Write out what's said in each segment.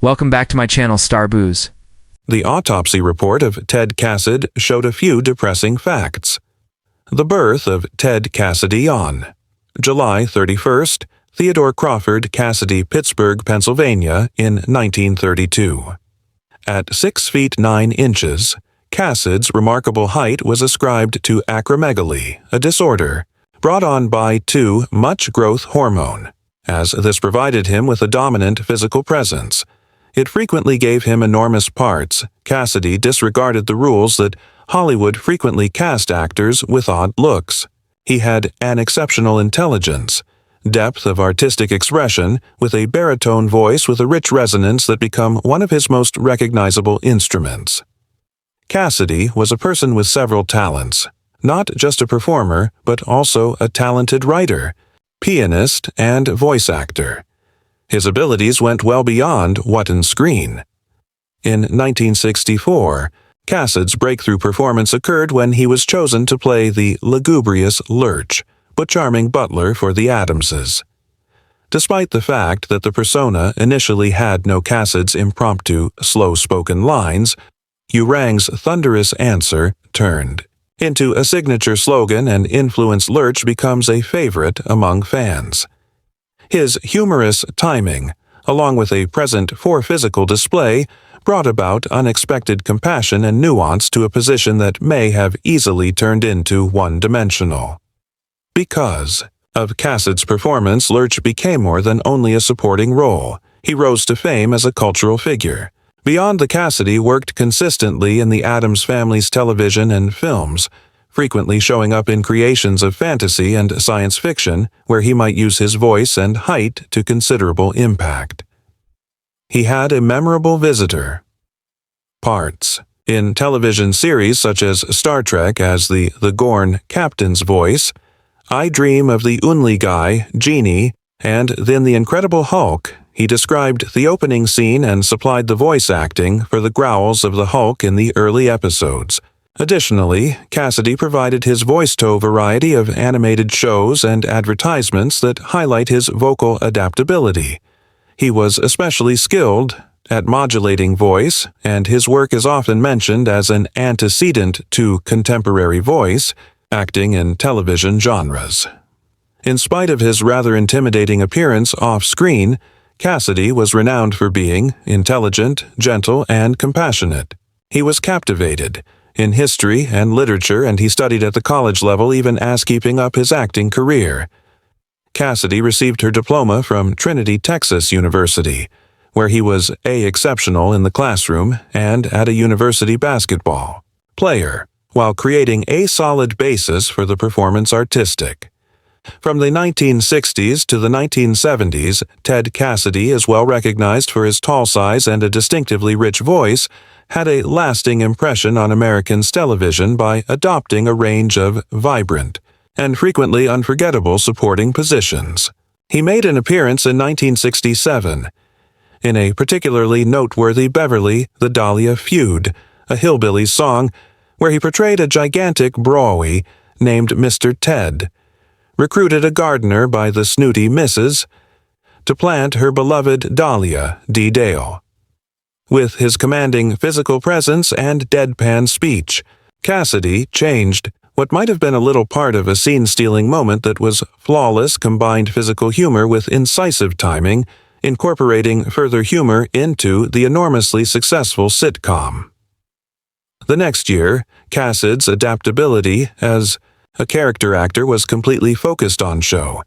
Welcome back to my channel, Star Booze. The autopsy report of Ted Cassidy showed a few depressing facts. The birth of Ted Cassidy on July 31st, Theodore Crawford Cassidy, Pittsburgh, Pennsylvania, in 1932. At 6 feet 9 inches, Cassidy's remarkable height was ascribed to acromegaly, a disorder brought on by too much growth hormone. As this provided him with a dominant physical presence, it frequently gave him enormous parts. Cassidy disregarded the rules that Hollywood frequently cast actors with odd looks. He had an exceptional intelligence, depth of artistic expression, with a baritone voice with a rich resonance that became one of his most recognizable instruments. Cassidy was a person with several talents, not just a performer, but also a talented writer, pianist, and voice actor. His abilities went well beyond what on screen. In 1964, Cassidy's breakthrough performance occurred when he was chosen to play the lugubrious Lurch, but charming butler for the Addamses. Despite the fact that the persona initially had no Cassidy's impromptu, slow-spoken lines, Urang's thunderous answer turned into a signature slogan, and influenced Lurch becomes a favorite among fans. His humorous timing, along with a present for physical display, brought about unexpected compassion and nuance to a position that may have easily turned into one-dimensional. Because of Cassidy's performance, Lurch became more than only a supporting role. He rose to fame as a cultural figure. Beyond the Cassidy worked consistently in the Addams Family's television and films, frequently showing up in creations of fantasy and science fiction where he might use his voice and height to considerable impact. He had a memorable visitor. Parts. In television series such as Star Trek as the Gorn captain's voice, I Dream of the Only Guy, Genie, and then The Incredible Hulk, he described the opening scene and supplied the voice acting for the growls of the Hulk in the early episodes. Additionally, Cassidy provided his voice to a variety of animated shows and advertisements that highlight his vocal adaptability. He was especially skilled at modulating voice, and his work is often mentioned as an antecedent to contemporary voice acting in television genres. In spite of his rather intimidating appearance off-screen, Cassidy was renowned for being intelligent, gentle, and compassionate. He was captivated in history and literature, and he studied at the college level even as keeping up his acting career. Cassidy received her diploma from Trinity, Texas University, where he was exceptional in the classroom and at a university basketball player, while creating a solid basis for the performance artistic. From the 1960s to the 1970s, Ted Cassidy is well recognized for his tall size and a distinctively rich voice, had a lasting impression on Americans' television by adopting a range of vibrant and frequently unforgettable supporting positions. He made an appearance in 1967 in a particularly noteworthy Beverly the Dahlia Feud, a hillbillies song, where he portrayed a gigantic Browie named Mr. Ted, recruited a gardener by the snooty Mrs. to plant her beloved Dahlia D. Dale. With his commanding physical presence and deadpan speech, Cassidy changed what might have been a little part of a scene-stealing moment that was flawless combined physical humor with incisive timing, incorporating further humor into the enormously successful sitcom. The next year, Cassidy's adaptability as a character actor was completely focused on show.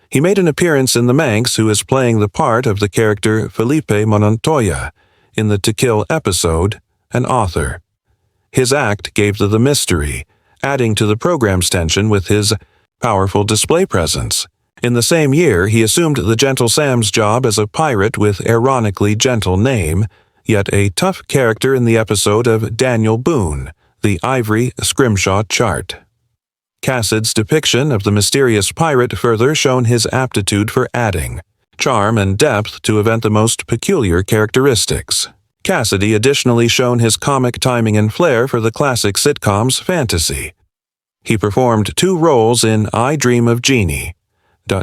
He made an appearance in The Manx, who is playing the part of the character Felipe Montoya in the To Kill episode, an author. His act gave the mystery, adding to the program's tension with his powerful display presence. In the same year, he assumed the Gentle Sam's job as a pirate with ironically gentle name, yet a tough character in the episode of Daniel Boone, The Ivory Scrimshaw Chart. Cassidy's depiction of the mysterious pirate further shown his aptitude for adding charm and depth to event the most peculiar characteristics. Cassidy additionally shown his comic timing and flair for the classic sitcom's fantasy. He performed 2 roles in I Dream of Genie,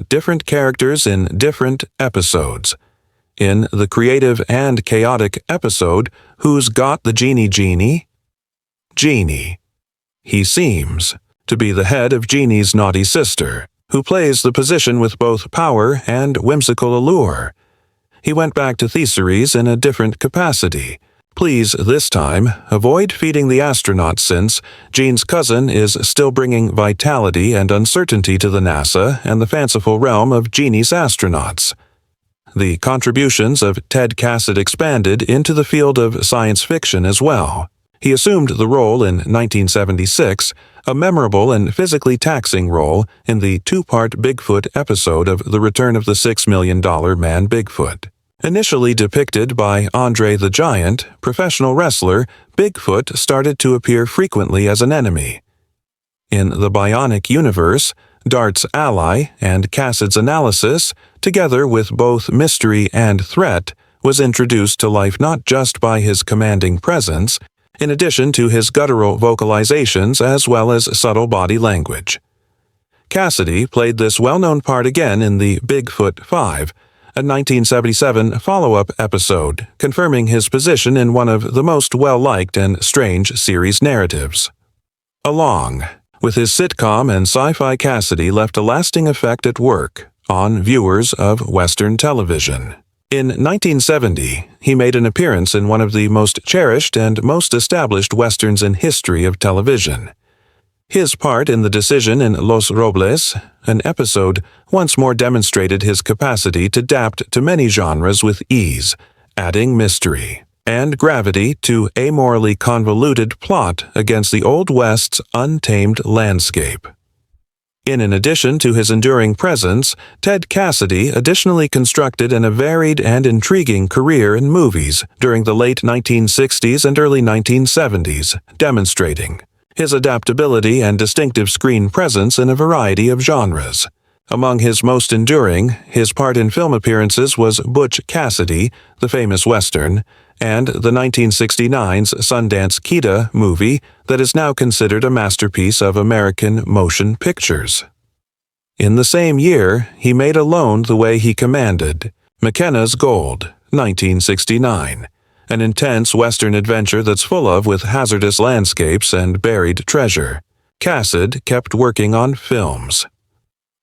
different characters in different episodes. in the creative and chaotic episode Who's Got the Genie? Genie. He seems to be the head of Genie's naughty sister, who plays the position with both power and whimsical allure. He went back to Theseries in a different capacity. Please, this time, avoid feeding the astronauts since Gene's cousin is still bringing vitality and uncertainty to the NASA and the fanciful realm of Genie's astronauts. The contributions of Ted Cassidy expanded into the field of science fiction as well. He assumed the role in 1976, a memorable and physically taxing role in the two-part Bigfoot episode of The Return of the $6 Million Man Bigfoot. Initially depicted by Andre the Giant, professional wrestler, Bigfoot started to appear frequently as an enemy. In the Bionic universe, Dart's ally and Cassidy's analysis, together with both mystery and threat, was introduced to life not just by his commanding presence, in addition to his guttural vocalizations as well as subtle body language. Cassidy played this well-known part again in the Bigfoot 5, a 1977 follow-up episode, confirming his position in one of the most well-liked and strange series narratives. Along with his sitcom and sci-fi, Cassidy left a lasting effect at work on viewers of Western television. In 1970, he made an appearance in one of the most cherished and most established Westerns in history of television. His part in the decision in Los Robles, an episode, once more demonstrated his capacity to adapt to many genres with ease, adding mystery and gravity to amorally convoluted plot against the Old West's untamed landscape. In addition to his enduring presence, Ted Cassidy additionally constructed a varied and intriguing career in movies during the late 1960s and early 1970s, demonstrating his adaptability and distinctive screen presence in a variety of genres. Among his most enduring, his part in film appearances was Butch Cassidy, the famous Western, and the 1969's Sundance Kid movie that is now considered a masterpiece of American motion pictures. In the same year, he made Alone the Way He Commanded, McKenna's Gold, 1969, an intense Western adventure that's full of with hazardous landscapes and buried treasure. Cassidy kept working on films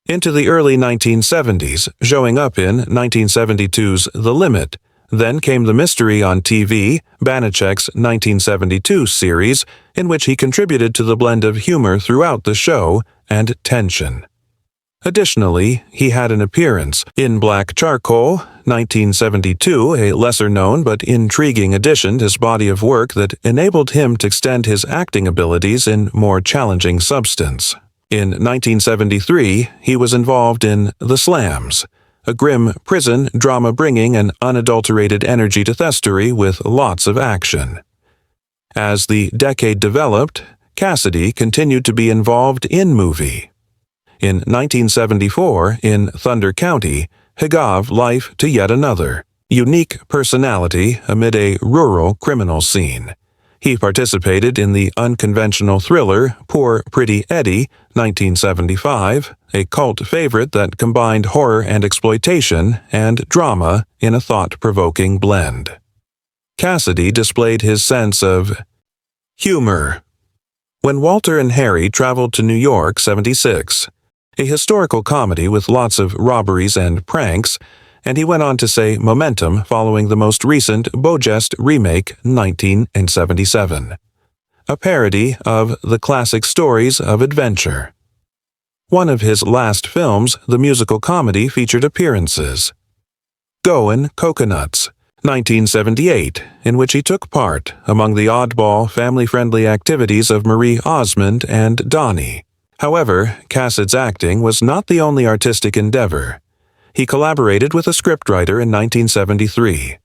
into the early 1970s, showing up in 1972's The Limit. Then came the mystery on TV, Banachek's 1972 series, in which he contributed to the blend of humor throughout the show and tension. Additionally, he had an appearance in Black Charcoal, 1972, a lesser-known but intriguing addition to his body of work that enabled him to extend his acting abilities in more challenging substance. In 1973, he was involved in The Slams, a grim prison drama bringing an unadulterated energy to thespiry with lots of action. As the decade developed, Cassidy continued to be involved in movie. In 1974, in Thunder County, he gave life to yet another unique personality amid a rural criminal scene. He participated in the unconventional thriller Poor Pretty Eddie, 1975, a cult favorite that combined horror and exploitation and drama in a thought-provoking blend. Cassidy displayed his sense of humor. When Walter and Harry traveled to New York, 76, a historical comedy with lots of robberies and pranks, and he went on to say momentum following the most recent Bojest remake, 1977, a parody of the classic stories of adventure. One of his last films, the musical comedy, featured appearances. Goin' Coconuts, 1978, in which he took part among the oddball, family-friendly activities of Marie Osmond and Donnie. However, Cassidy's acting was not the only artistic endeavor. He collaborated with a scriptwriter in 1973.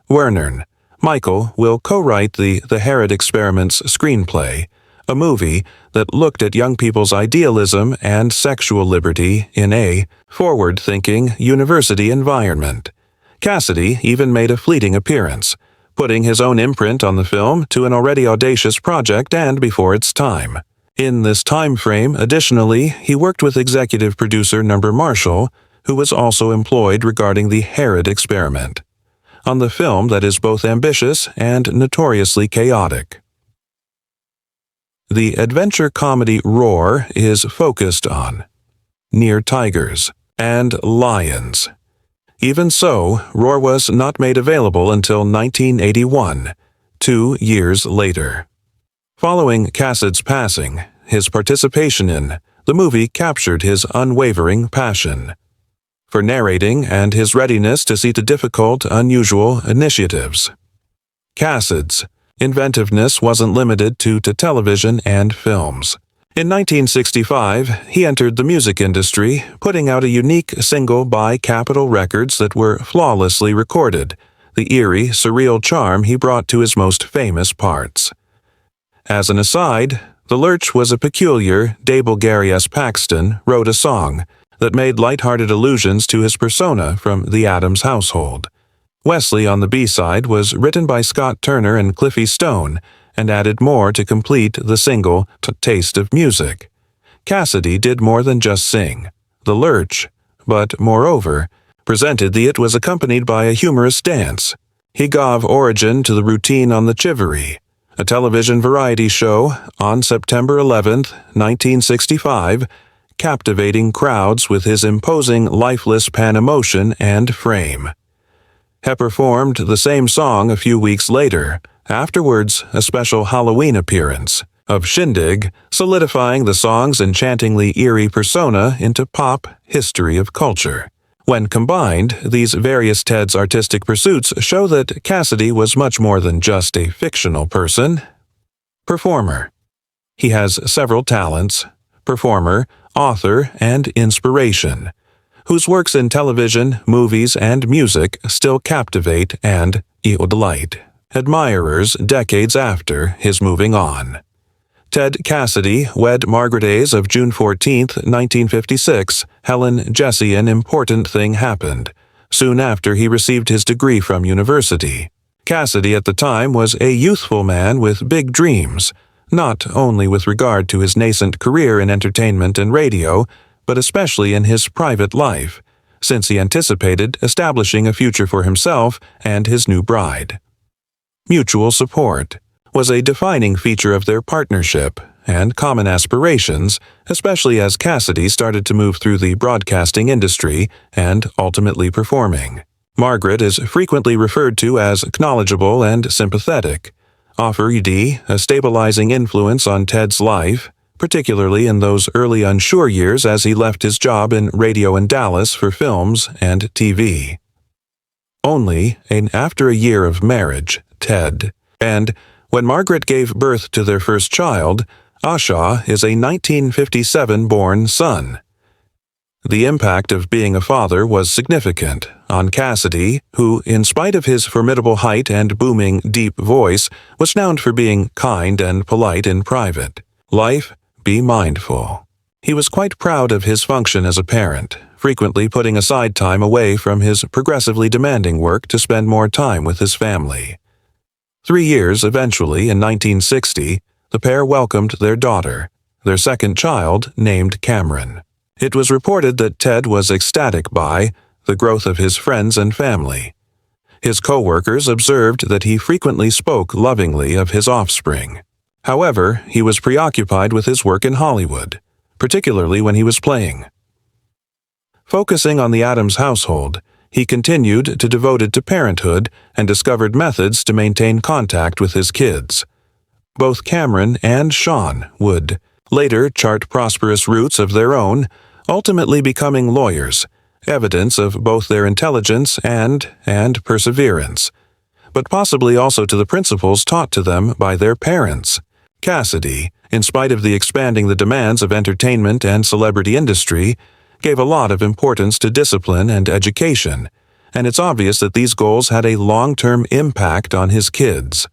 Werner Michael will co-write the Herod Experiments screenplay, a movie that looked at young people's idealism and sexual liberty in a forward-thinking university environment. Cassidy even made a fleeting appearance, putting his own imprint on the film to an already audacious project and before its time. In this time frame, additionally, he worked with executive producer Number Marshall, who was also employed regarding the Herod Experiment. on the film that is both ambitious and notoriously chaotic. The adventure comedy Roar is focused on near tigers and lions. Even so, Roar was not made available until 1981, 2 years later. Following Cassidy's passing, his participation in the movie captured his unwavering passion for narrating and his readiness to see to difficult, unusual initiatives. Cassidy's inventiveness wasn't limited to television and films. In 1965, he entered the music industry, putting out a unique single by Capitol Records that were flawlessly recorded, the eerie, surreal charm he brought to his most famous parts. As an aside, the Lurch was a peculiar, Dable Gary S. Paxton wrote a song that made light-hearted allusions to his persona from the Addams household. Wesley on the B-side was written by Scott Turner and Cliffy Stone and added more to complete the single Taste of Music. Cassidy did more than just sing the Lurch, but, moreover, presented the it was accompanied by a humorous dance. He gave origin to the routine on the Chivery, a television variety show on September 11, 1965, captivating crowds with his imposing lifeless pan-emotion and frame. He performed the same song a few weeks later, afterwards a special Halloween appearance of Shindig, solidifying the song's enchantingly eerie persona into pop history of culture. When combined, these various Ted's artistic pursuits show that Cassidy was much more than just a fictional person. Performer. He has several talents: performer, author, and inspiration, whose works in television, movies, and music still captivate and delight admirers decades after his moving on. Ted Cassidy wed Margaret Ayes of June 14, 1956. Helen Jesse. An important thing happened soon after he received his degree from university. Cassidy at the time was a youthful man with big dreams, not only with regard to his nascent career in entertainment and radio, but especially in his private life, since he anticipated establishing a future for himself and his new bride. Mutual support was a defining feature of their partnership and common aspirations, especially as Cassidy started to move through the broadcasting industry and ultimately performing. Margaret is frequently referred to as knowledgeable and sympathetic, offering a stabilizing influence on Ted's life, particularly in those early unsure years as he left his job in radio in Dallas for films and TV. After a year of marriage, Ted, and when Margaret gave birth to their first child, Asha is a 1957-born son. The impact of being a father was significant on Cassidy, who, in spite of his formidable height and booming, deep voice, was known for being kind and polite in private. Life, be mindful. He was quite proud of his function as a parent, frequently putting aside time away from his progressively demanding work to spend more time with his family. 3 years eventually, in 1960, the pair welcomed their daughter, their second child, named Cameron. It was reported that Ted was ecstatic by the growth of his friends and family. His co-workers observed that he frequently spoke lovingly of his offspring. However, he was preoccupied with his work in Hollywood, particularly when he was playing. Focusing on the Addams household, he continued to devote it to parenthood and discovered methods to maintain contact with his kids. Both Cameron and Sean would later chart prosperous routes of their own, ultimately becoming lawyers, evidence of both their intelligence and perseverance, but possibly also to the principles taught to them by their parents. Cassidy, in spite of the expanding the demands of entertainment and celebrity industry, gave a lot of importance to discipline and education, and it's obvious that these goals had a long-term impact on his kids.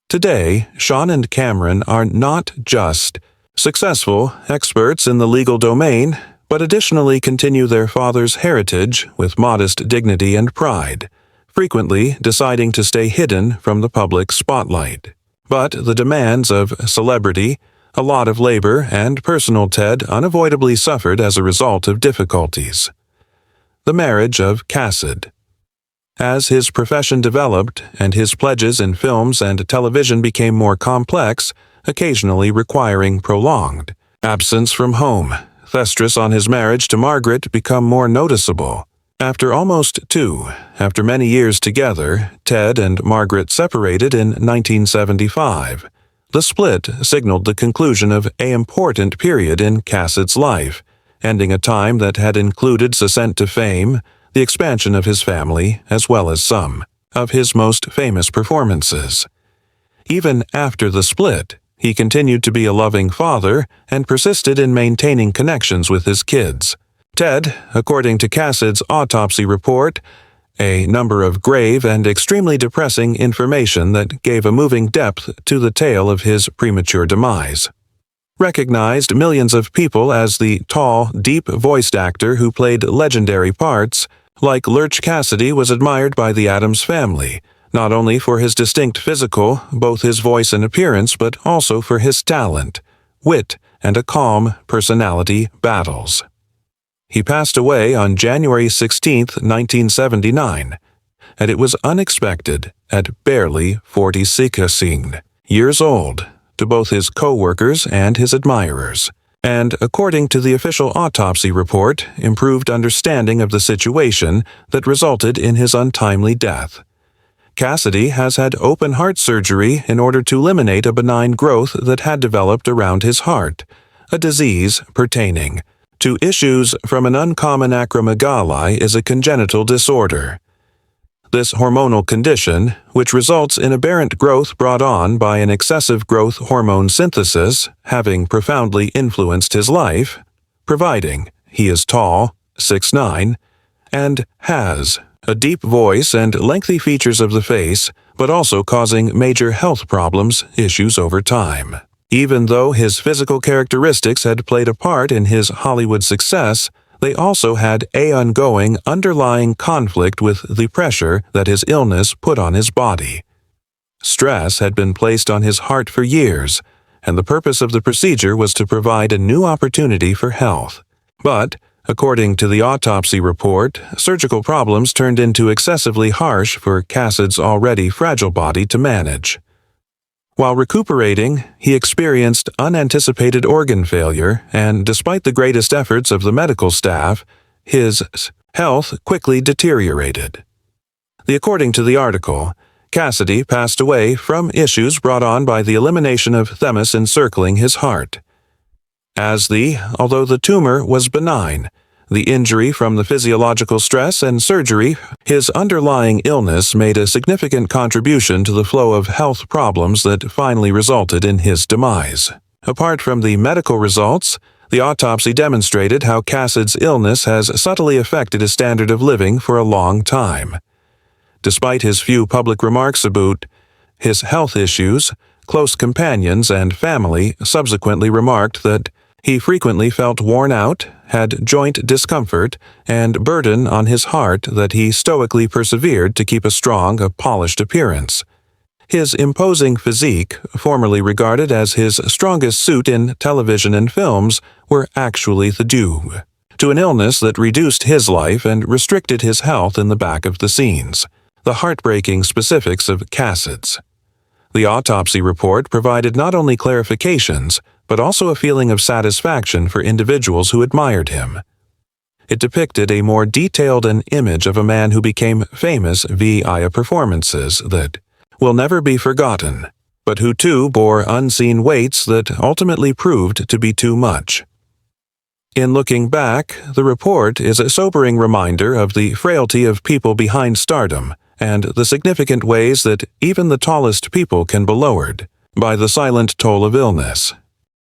Today, Sean and Cameron are not just successful experts in the legal domain, but additionally continue their father's heritage with modest dignity and pride, frequently deciding to stay hidden from the public spotlight. But the demands of celebrity, a lot of labor, and personal Ted unavoidably suffered as a result of difficulties. The marriage of Cassidy. As his profession developed and his pledges in films and television became more complex, occasionally requiring prolonged absence from home, the stress on his marriage to Margaret became more noticeable. After many years together, Ted and Margaret separated in 1975. The split signaled the conclusion of an important period in Cassidy's life, ending a time that had included his ascent to fame, the expansion of his family, as well as some of his most famous performances. Even after the split, he continued to be a loving father and persisted in maintaining connections with his kids. Ted, according to Cassidy's autopsy report, a number of grave and extremely depressing information that gave a moving depth to the tale of his premature demise. Recognized millions of people as the tall, deep-voiced actor who played legendary parts, like Lurch, Cassidy was admired by the Addams Family, not only for his distinct physical, both his voice and appearance, but also for his talent, wit, and a calm personality battles. He passed away on January 16, 1979, and it was unexpected at barely 46 years old to both his co-workers and his admirers, and, according to the official autopsy report, improved understanding of the situation that resulted in his untimely death. Cassidy has had open heart surgery in order to eliminate a benign growth that had developed around his heart, a disease pertaining to issues from an uncommon acromegaly is a congenital disorder. This hormonal condition, which results in aberrant growth brought on by an excessive growth hormone synthesis, having profoundly influenced his life, providing he is tall, 6'9", and has a deep voice and lengthy features of the face, but also causing major health issues over time. Even though his physical characteristics had played a part in his Hollywood success, they also had an ongoing underlying conflict with the pressure that his illness put on his body. Stress had been placed on his heart for years, and the purpose of the procedure was to provide a new opportunity for health. But, according to the autopsy report, surgical problems turned into excessively harsh for Cassidy's already fragile body to manage. While recuperating, he experienced unanticipated organ failure, and despite the greatest efforts of the medical staff, his health quickly deteriorated. According to the article, Cassidy passed away from issues brought on by the elimination of thymus encircling his heart. Although the tumor was benign, the injury from the physiological stress and surgery, his underlying illness made a significant contribution to the flow of health problems that finally resulted in his demise. Apart from the medical results, the autopsy demonstrated how Cassidy's illness has subtly affected his standard of living for a long time. Despite his few public remarks about his health issues, close companions and family subsequently remarked that he frequently felt worn out, had joint discomfort, and burden on his heart that he stoically persevered to keep a strong, polished appearance. His imposing physique, formerly regarded as his strongest suit in television and films, were actually the due to an illness that reduced his life and restricted his health in the back of the scenes. The heartbreaking specifics of Cassidy's. The autopsy report provided not only clarifications, but also a feeling of satisfaction for individuals who admired him. It depicted a more detailed image of a man who became famous via performances that will never be forgotten, but who too bore unseen weights that ultimately proved to be too much. In looking back, the report is a sobering reminder of the frailty of people behind stardom and the significant ways that even the tallest people can be lowered by the silent toll of illness.